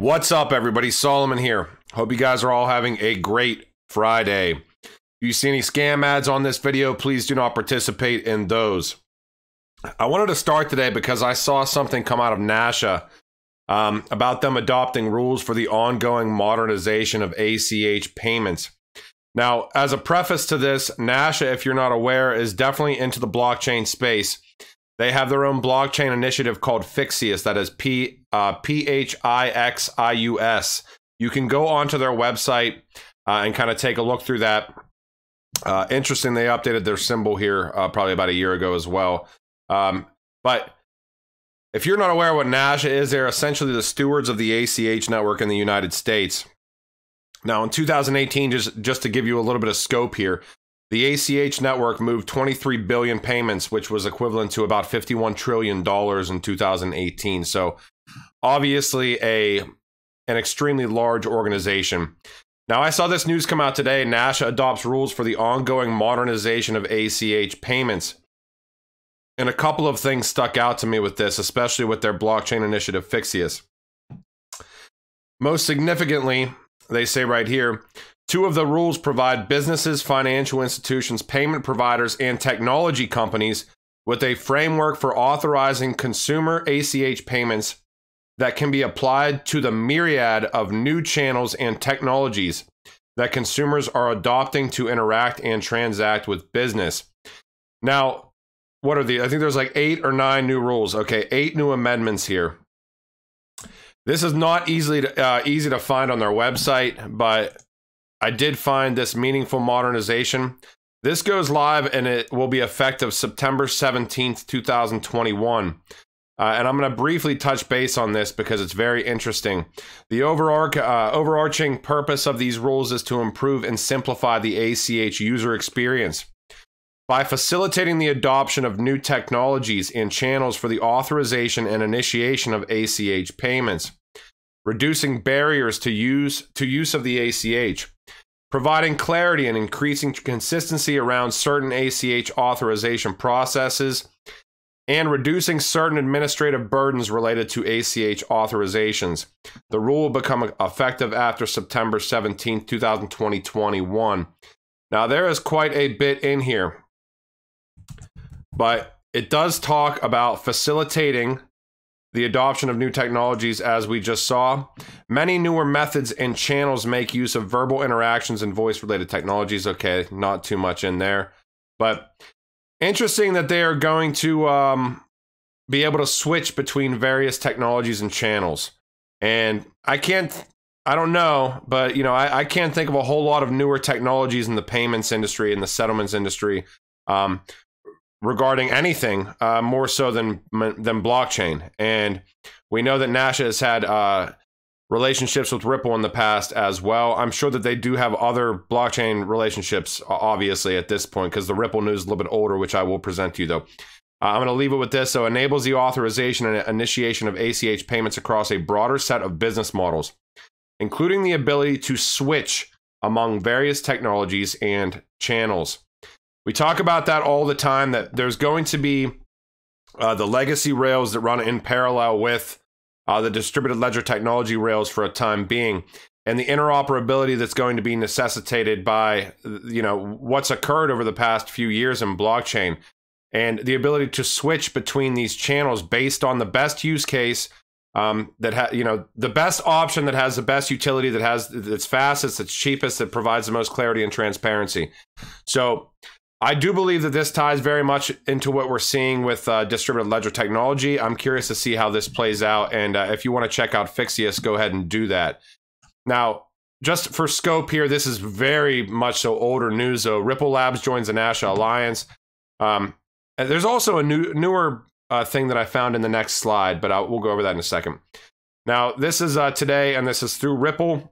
What's up, everybody? Solomon here. Hope you guys are all having a great Friday. If you see any scam ads on this video, please do not participate in those. I wanted to start today because I saw something come out of Nacha about them adopting rules for the ongoing modernization of ACH payments. Now, as a preface to this, Nacha, if you're not aware, is definitely into the blockchain space. They have their own blockchain initiative called Fixius, that is P-H-I-X-I-U-S. You can go onto their website and kind of take a look through that. Interesting, they updated their symbol here probably about a year ago as well. But if you're not aware of what Nacha is, they're essentially the stewards of the ACH network in the United States. Now, in 2018, just to give you a little bit of scope here, the ACH network moved 23 billion payments, which was equivalent to about $51 trillion in 2018. So obviously an extremely large organization. Now, I saw this news come out today. Nacha adopts rules for the ongoing modernization of ACH payments. And a couple of things stuck out to me with this, especially with their blockchain initiative, Fixius. Most significantly, they say right here, two of the rules provide businesses, financial institutions, payment providers, and technology companies with a framework for authorizing consumer ACH payments that can be applied to the myriad of new channels and technologies that consumers are adopting to interact and transact with business. Now, what are I think there's like 8 or 9 new rules. Okay, 8 new amendments here. This is not easy to find on their website, but I did find this meaningful modernization. This goes live and it will be effective September 17th, 2021. And I'm going to briefly touch base on this because it's very interesting. The overarching purpose of these rules is to improve and simplify the ACH user experience by facilitating the adoption of new technologies and channels for the authorization and initiation of ACH payments, reducing barriers to use of the ACH, providing clarity and increasing consistency around certain ACH authorization processes, and reducing certain administrative burdens related to ACH authorizations. The rule will become effective after September 17, 2021. Now, there is quite a bit in here, but it does talk about facilitating the adoption of new technologies, as we just saw. Many newer methods and channels make use of verbal interactions and voice-related technologies. Okay, not too much in there. But interesting that they are going to be able to switch between various technologies and channels. And I don't know, but I can't think of a whole lot of newer technologies in the payments industry, in the settlements industry, regarding anything more so than blockchain. And we know that Nacha has had relationships with Ripple in the past as well. I'm sure that they do have other blockchain relationships, obviously, at this point, because the Ripple news is a little bit older, which I will present to you, though. I'm going to leave it with this. So, enables the authorization and initiation of ACH payments across a broader set of business models, including the ability to switch among various technologies and channels. We talk about that all the time, that there's going to be the legacy rails that run in parallel with the distributed ledger technology rails for a time being, and the interoperability that's going to be necessitated by what's occurred over the past few years in blockchain, and the ability to switch between these channels based on the best use case, the best option that has the best utility, that's fastest, that's cheapest, that provides the most clarity and transparency. So I do believe that this ties very much into what we're seeing with distributed ledger technology. I'm curious to see how this plays out, and if you want to check out Fixius, go ahead and do that. Now, just for scope here, this is very much so older news, though. Ripple Labs joins the Nacha Alliance. And there's also a newer thing that I found in the next slide, but we'll go over that in a second. Now, this is today, and this is through Ripple.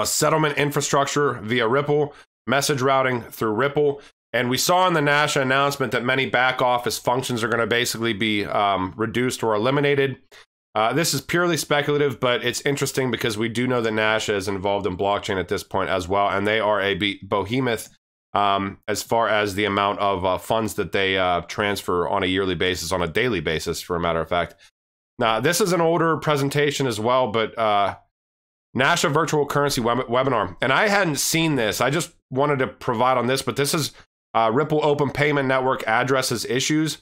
Settlement infrastructure via Ripple, message routing through Ripple. And we saw in the Nacha announcement that many back office functions are going to basically be reduced or eliminated. This is purely speculative, but it's interesting because we do know that Nacha is involved in blockchain at this point as well, and they are a behemoth as far as the amount of funds that they transfer on a yearly basis, on a daily basis, for a matter of fact. Now, this is an older presentation as well, but Nacha virtual currency webinar. And I hadn't seen this. I just wanted to provide on this, but this is Ripple Open Payment Network addresses issues.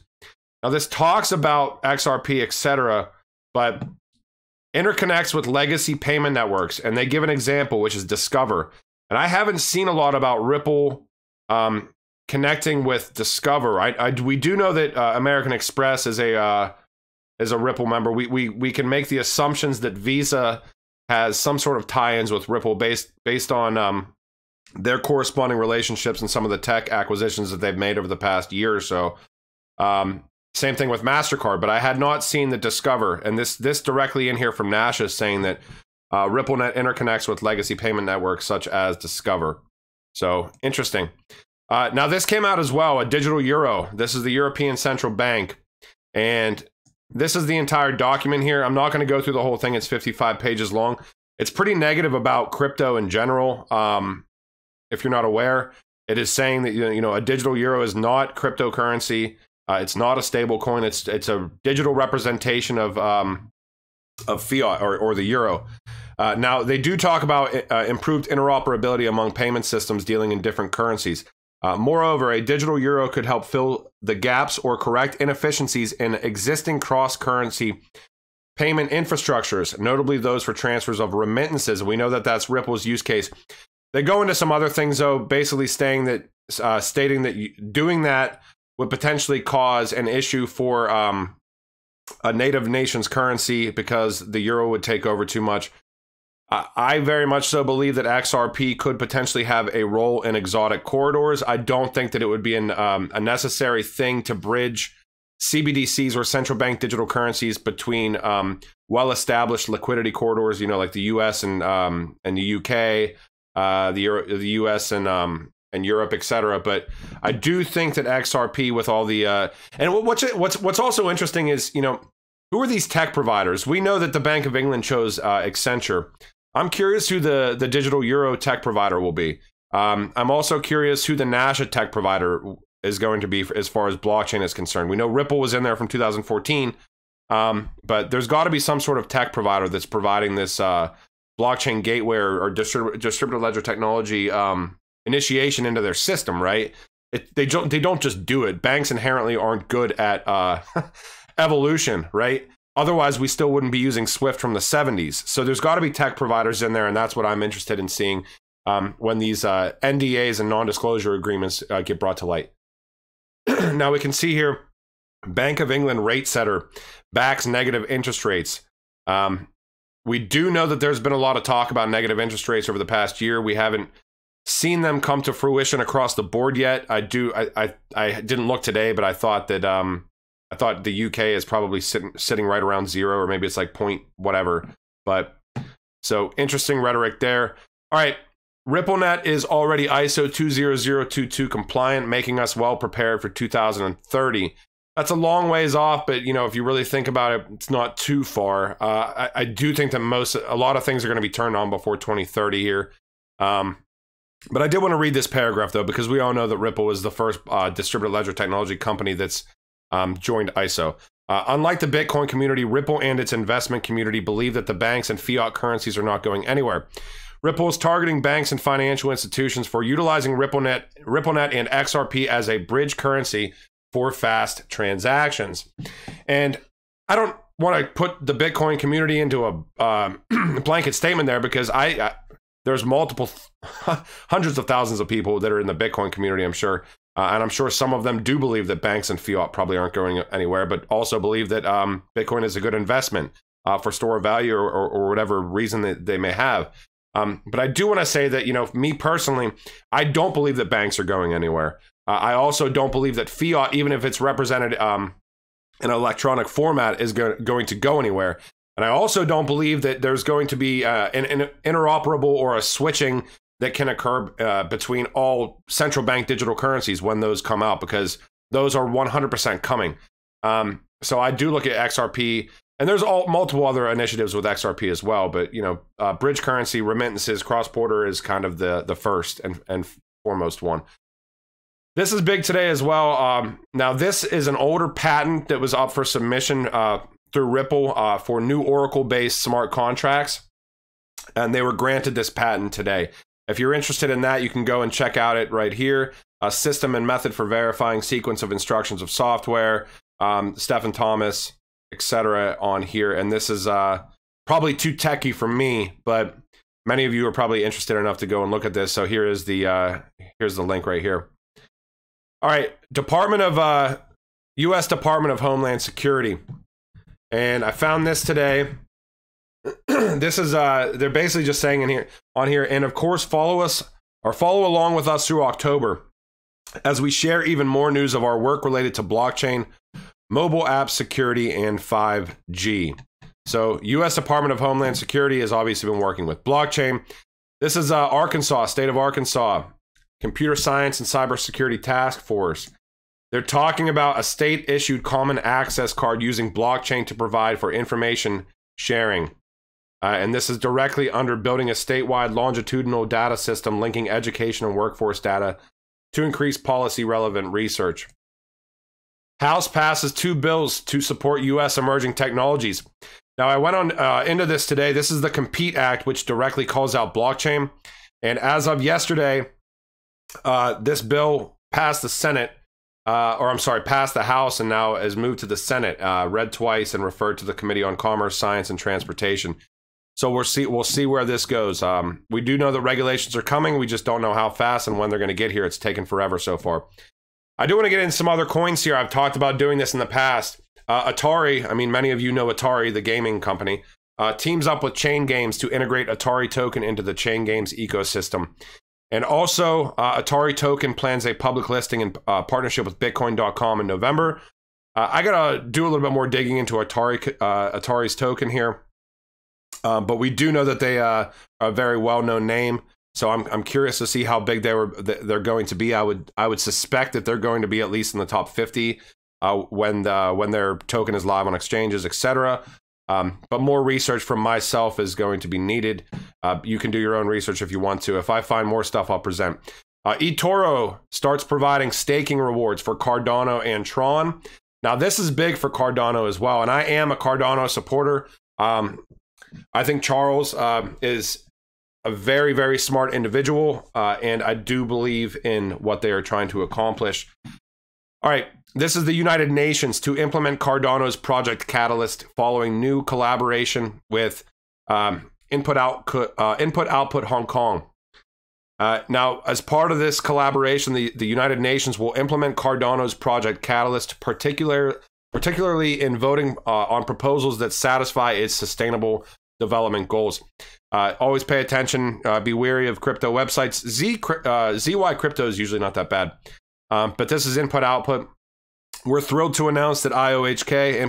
Now, this talks about XRP, etc., but interconnects with legacy payment networks. And they give an example, which is Discover. And I haven't seen a lot about Ripple connecting with Discover. We do know that American Express is a Ripple member. We can make the assumptions that Visa has some sort of tie-ins with Ripple based on their corresponding relationships and some of the tech acquisitions that they've made over the past year or so. Same thing with MasterCard, but I had not seen the Discover. And this directly in here from Nacha is saying that RippleNet interconnects with legacy payment networks such as Discover. So, interesting. Now, this came out as well, a digital euro. This is the European Central Bank. And this is the entire document here. I'm not going to go through the whole thing. It's 55 pages long. It's pretty negative about crypto in general. If you're not aware, it is saying that a digital euro is not cryptocurrency. It's not a stable coin. It's a digital representation of fiat or the euro. Now, they do talk about improved interoperability among payment systems dealing in different currencies. Moreover, a digital euro could help fill the gaps or correct inefficiencies in existing cross-currency payment infrastructures, notably those for transfers of remittances. We know that that's Ripple's use case. They go into some other things, though, basically stating that doing that would potentially cause an issue for a native nation's currency because the euro would take over too much. I very much so believe that XRP could potentially have a role in exotic corridors. I don't think that it would be a necessary thing to bridge CBDCs or central bank digital currencies between well-established liquidity corridors, like the U.S. and the UK, the U.S. and Europe, etc. But I do think that XRP, with all the and what's also interesting is who are these tech providers? We know that the Bank of England chose Accenture. I'm curious who the digital euro tech provider will be. I'm also curious who the Nacha tech provider is going to be as far as blockchain is concerned. We know Ripple was in there from 2014, but there's got to be some sort of tech provider that's providing this blockchain gateway or distributed ledger technology initiation into their system, right? They don't just do it. Banks inherently aren't good at evolution, right? Otherwise, we still wouldn't be using Swift from the 70s. So there's got to be tech providers in there, and that's what I'm interested in seeing when these NDAs and non-disclosure agreements get brought to light. Now we can see here, Bank of England rate setter backs negative interest rates. We do know that there's been a lot of talk about negative interest rates over the past year. We haven't seen them come to fruition across the board yet. I didn't look today, but I thought that the UK is probably sitting right around zero, or maybe it's like point whatever. But so interesting rhetoric there. All right, RippleNet is already ISO 20022 compliant, making us well prepared for 2030. That's a long ways off, but if you really think about it, it's not too far. I do think that a lot of things are going to be turned on before 2030 here. But I did want to read this paragraph, though, because we all know that Ripple is the first distributed ledger technology company that's joined ISO. Unlike the Bitcoin community, Ripple and its investment community believe that the banks and fiat currencies are not going anywhere. Ripple is targeting banks and financial institutions for utilizing RippleNet and XRP as a bridge currency for fast transactions. And I don't want to put the Bitcoin community into a blanket statement there, because there's multiple hundreds of thousands of people that are in the Bitcoin community, I'm sure. And I'm sure some of them do believe that banks and fiat probably aren't going anywhere, but also believe that Bitcoin is a good investment for store of value or whatever reason that they may have. But I do want to say that, me personally, I don't believe that banks are going anywhere. I also don't believe that fiat, even if it's represented in an electronic format, is going to go anywhere. And I also don't believe that there's going to be an interoperable or a switching that can occur between all central bank digital currencies when those come out, because those are 100% coming. So I do look at XRP, and there's multiple other initiatives with XRP as well. But, bridge currency, remittances, cross-border is kind of the first and foremost one. This is big today as well. Now, this is an older patent that was up for submission through Ripple for new Oracle-based smart contracts, and they were granted this patent today. If you're interested in that, you can go and check out it right here. A system and method for verifying sequence of instructions of software, Stephen Thomas, etc. on here. And this is probably too techy for me, but many of you are probably interested enough to go and look at this. So here is the here's the link right here. All right, U.S. Department of Homeland Security, and I found this today. This is they're basically just saying on here, and of course follow along with us through October as we share even more news of our work related to blockchain, mobile app security, and 5G. So U.S. Department of Homeland Security has obviously been working with blockchain. This is Arkansas, state of Arkansas, Computer Science and Cybersecurity Task Force. They're talking about a state-issued common access card using blockchain to provide for information sharing. And this is directly under building a statewide longitudinal data system linking education and workforce data to increase policy-relevant research. House passes 2 bills to support U.S. emerging technologies. Now, I went on into this today. This is the Compete Act, which directly calls out blockchain. And as of yesterday, this bill passed the Senate, passed the House, and now has moved to the Senate, read twice and referred to the Committee on Commerce, Science, and Transportation. So we'll see where this goes. We do know that regulations are coming. We just don't know how fast and when they're going to get here. It's taken forever so far. I do want to get into some other coins here. I've talked about doing this in the past. Atari, I mean, many of you know Atari, the gaming company, teams up with Chain Games to integrate Atari token into the Chain Games ecosystem. And also, Atari token plans a public listing in partnership with Bitcoin.com in November. I got to do a little bit more digging into Atari's token here. But we do know that they are a very well-known name. So I'm curious to see how big they're going to be. I would suspect that they're going to be at least in the top 50 when their token is live on exchanges, etc. But more research from myself is going to be needed. You can do your own research if you want to. If I find more stuff, I'll present. eToro starts providing staking rewards for Cardano and Tron. Now, this is big for Cardano as well, and I am a Cardano supporter. I think Charles is a very, very smart individual, and I do believe in what they are trying to accomplish. All right, this is the United Nations to implement Cardano's Project Catalyst following new collaboration with Input Output Hong Kong. Now, as part of this collaboration, the United Nations will implement Cardano's Project Catalyst, particularly in voting on proposals that satisfy its sustainable development goals. Always pay attention. Be wary of crypto websites. ZY Crypto is usually not that bad. But this is Input Output. We're thrilled to announce that IOHK,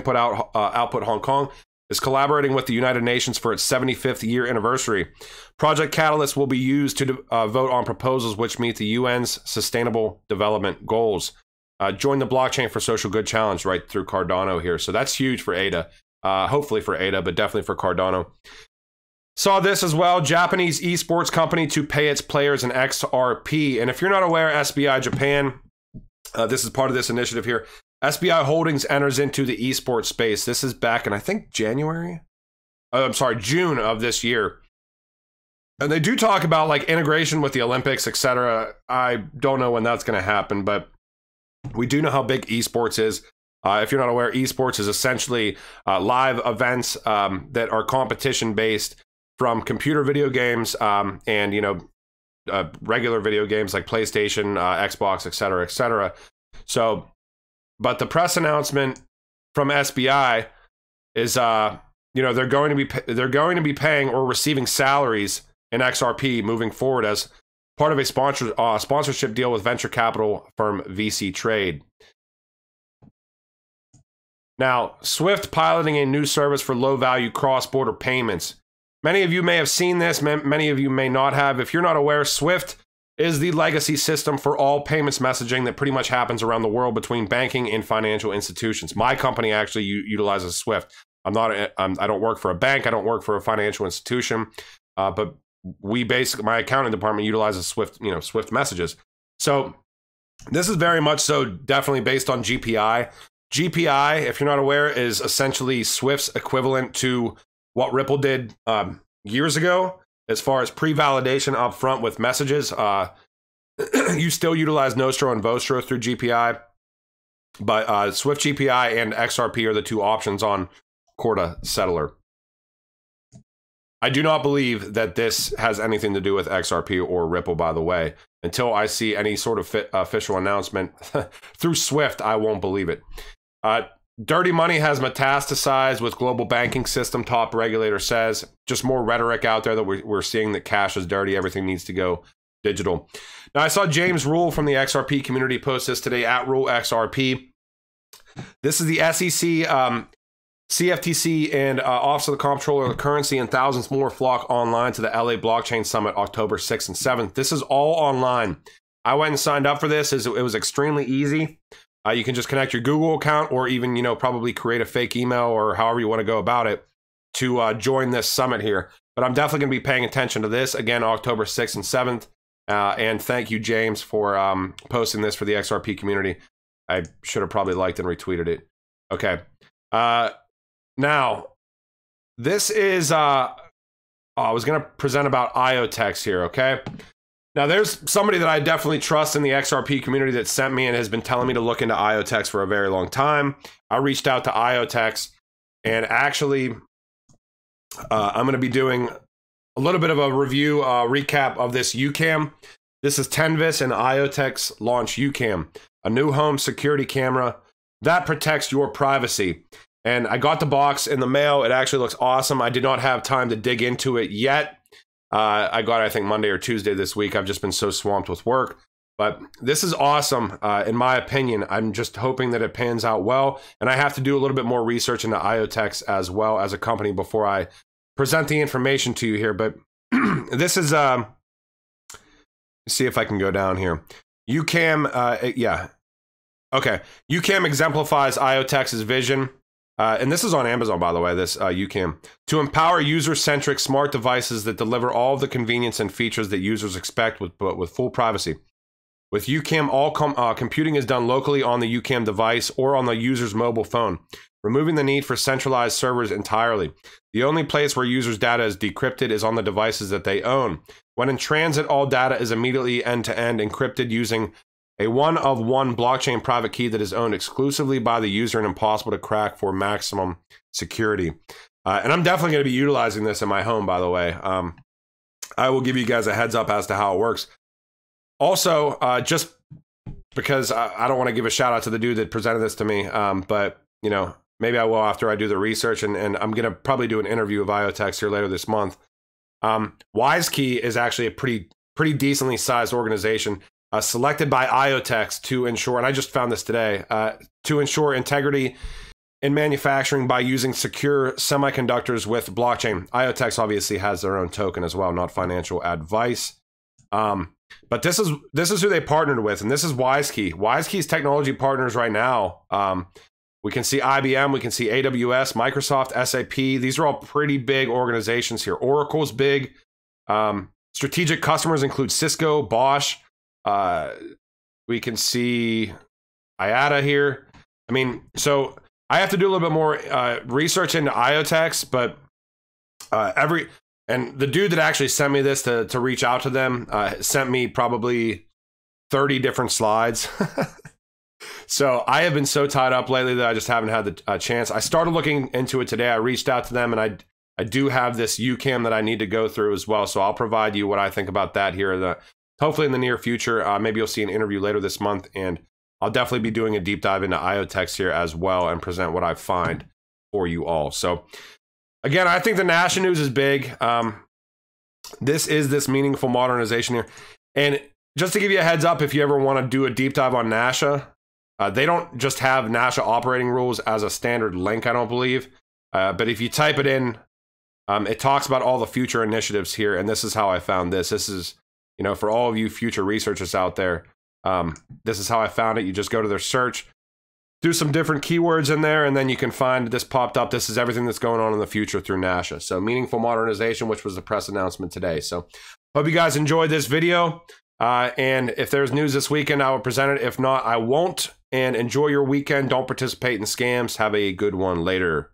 Output Hong Kong, is collaborating with the United Nations for its 75th year anniversary. Project Catalyst will be used to vote on proposals which meet the UN's Sustainable Development Goals. Join the Blockchain for Social Good Challenge right through Cardano here. So that's huge for ADA. Hopefully for ADA, but definitely for Cardano. Saw this as well. Japanese esports company to pay its players in XRP. And if you're not aware, SBI Japan, this is part of this initiative here. SBI Holdings enters into the esports space. This is back in, I think, June of this year. And they do talk about like integration with the Olympics, etc. I don't know when that's going to happen, but we do know how big esports is. If you're not aware, esports is essentially live events that are competition-based from computer video games and, regular video games like PlayStation, Xbox, etc., etc. So, but the press announcement from SBI is, they're going to be paying or receiving salaries in XRP moving forward as part of a sponsorship deal with venture capital firm VC Trade. Now, Swift piloting a new service for low-value cross-border payments. Many of you may have seen this, many of you may not have. If you're not aware, Swift is the legacy system for all payments messaging that pretty much happens around the world between banking and financial institutions. My company actually utilizes Swift. I don't work for a bank, I don't work for a financial institution, but my accounting department utilizes Swift, Swift messages. So this is very much so definitely based on GPI. GPI, if you're not aware, is essentially Swift's equivalent to what Ripple did years ago as far as pre-validation up front with messages. You still utilize Nostro and Vostro through GPI, but Swift GPI and XRP are the two options on Corda Settler. I do not believe that this has anything to do with XRP or Ripple, by the way. Until I see any sort of official announcement through Swift, I won't believe it. Dirty money has metastasized with global banking system, top regulator says. Just more rhetoric out there that we're seeing that cash is dirty. Everything needs to go digital. Now, I saw James Rule from the XRP community post this today at RuleXRP. This is the SEC, CFTC, and Office of the Comptroller of the Currency and thousands more flock online to the LA Blockchain Summit October 6th and 7th. This is all online. I went and signed up for this. It was extremely easy. You can just connect your Google account or even, you know, probably create a fake email or however you want to go about it to join this summit here. But I'm definitely going to be paying attention to this, again, October 6th and 7th. And thank you, James, for posting this for the XRP community. I should have probably liked and retweeted it. Okay. Now, this is, I was going to present about IoTex here, okay? Now, there's somebody that I definitely trust in the XRP community that sent me and has been telling me to look into IoTex for a very long time. I reached out to IoTex, and actually, I'm going to be doing a little bit of a review, recap of this UCam. This is Tenvis and IoTex launch UCam, a new home security camera that protects your privacy. And I got the box in the mail. It actually looks awesome. I did not have time to dig into it yet. I got it, I think, Monday or Tuesday this week. I've just been so swamped with work. But this is awesome, in my opinion. I'm just hoping that it pans out well. And I have to do a little bit more research into IoTex as well as a company before I present the information to you here. But this is, let's see if I can go down here. UCam, yeah. Okay. UCam exemplifies IoTex's vision. And this is on Amazon, by the way, this UCam, to empower user-centric smart devices that deliver all of the convenience and features that users expect, but with full privacy. With UCam, all computing is done locally on the UCam device or on the user's mobile phone, removing the need for centralized servers entirely. The only place where users' data is decrypted is on the devices that they own. When in transit, all data is immediately end-to-end encrypted using a one-of-one blockchain private key that is owned exclusively by the user and impossible to crack for maximum security. And I'm definitely going to be utilizing this in my home, by the way. I will give you guys a heads up as to how it works. Also, just because I don't want to give a shout out to the dude that presented this to me, but, you know, maybe I will after I do the research, and I'm going to probably do an interview of IoTex here later this month. WiseKey is actually a pretty decently sized organization. Selected by IoTex to ensure, and I just found this today, to ensure integrity in manufacturing by using secure semiconductors with blockchain. IoTex obviously has their own token as well, not financial advice. But this is who they partnered with, and this is WiseKey. WiseKey's technology partners right now. We can see IBM, we can see AWS, Microsoft, SAP. These are all pretty big organizations here. Oracle's big. Strategic customers include Cisco, Bosch. We can see IATA here. I mean, so I have to do a little bit more research into IoTex, but and the dude that actually sent me this to reach out to them sent me probably 30 different slides. So I have been so tied up lately that I just haven't had the chance. I started looking into it today. I reached out to them, and I do have this UCam that I need to go through as well. So I'll provide you what I think about that here. Hopefully in the near future. Maybe you'll see an interview later this month, and I'll definitely be doing a deep dive into IoTex here as well and present what I find for you all. So again, I think the Nacha news is big. This is this meaningful modernization here. And just to give you a heads up, if you ever want to do a deep dive on Nacha, they don't just have Nacha operating rules as a standard link, I don't believe. But if you type it in, it talks about all the future initiatives here. And this is how I found this. This is, you know, for all of you future researchers out there, this is how I found it. You just go to their search, do some different keywords in there, and then you can find this popped up. This is everything that's going on in the future through Nacha. So meaningful modernization, which was the press announcement today. So hope you guys enjoyed this video. And if there's news this weekend, I will present it. If not, I won't. and enjoy your weekend. Don't participate in scams. Have a good one later.